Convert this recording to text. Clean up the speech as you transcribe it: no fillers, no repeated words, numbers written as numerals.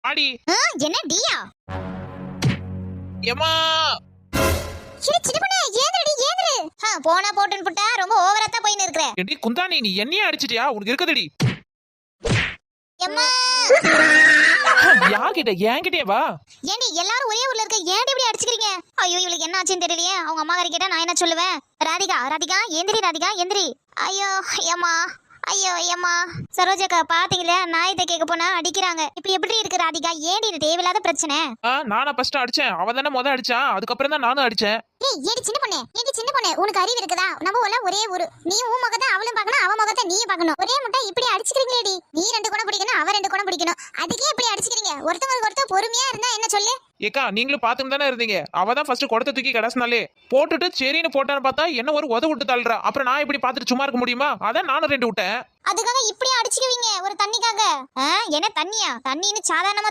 ஆடி என்ன டியா? ஏமா சின்ன பொண்ணே ஏந்திரடி ஏந்திரு. போனா போட்டுன்னு புட்டா ரொம்ப ஓவரா தான் போயின்னு இருக்கற. ஏண்டி குந்தாணி நீ என்னையே அடிச்சிட்டியா? உனக்கு இருக்குதுடி. எம்மா யார்கிட்ட? என்கிட்டயே வா. ஏண்டி எல்லாரும் ஒரே ஊர்ல இருக்க ஏன்டி இப்படி அடிச்சுக்கிறீங்க? ஐயோ இவளுக்கு என்ன ஆச்சுன்னு தெரியலையே. அவங்க அம்மா கிட்ட கேட்டா நான் என்ன சொல்லுவேன்? ராதிகா ராதிகா எந்திரி ராதிகா எந்திரி. ஐயோ ஏம்மா ஐயோ ஏம்மா. சரோஜாக்கா பாத்தீங்களா நாயத்தை கேட்க போனா அடிக்கிறாங்க. இப்ப எப்படி இருக்கு ராதிகா? ஏண்டி இது தேவையில்லாத பிரச்சனை? நானா ஃபர்ஸ்ட் அடிச்சேன். அவ தானே முத அடிச்சா. அதுக்கப்புறம் தான் நானும் அடிச்சேன். ஏடி சின்ன பொண்ணு உனக்கு அறிவு இருக்குதா? நம்ம எல்லாம் ஒரே ஊரு. நீ உன் முகத்தை அவளும் பார்க்கணும், அவ முகத்தை நீயும் பார்க்கணும். ஒரே முட்டை இப்படி அடிச்சுக்கிறீங்களேடி. நீ 2 குணம் பிடிக்கணும், அவ 2 குணம் பிடிக்கணும். அதுக்கே இப்படி அடிச்சுக்கிறீங்க. ஒருத்தவங்களுக்கு ஒருத்தர் பொறுமையா இருந்தா என்ன சொல்லு? ஏக்கா நீங்களும் பாத்துட்டு தானே இருந்தீங்க. அவ தான் ஃபர்ஸ்ட் குடத்தை தூக்கி கடைசினாலே போட்டுட்டு சரின்னு போட்டான்னு பார்த்தா என்ன ஒரு உத விட்டு தள்ளுறா. அப்புறம் நான் இப்படி பாத்துட்டு சும்மா இருக்க முடியுமா? அதான் நானும் 2 விட்டேன். அதுக்காக இப்படி அடிச்சுக்குவீங்க ஒரு தண்ணிக்காக? என்ன தண்ணியா? தண்ணின்னு சாதாரணமா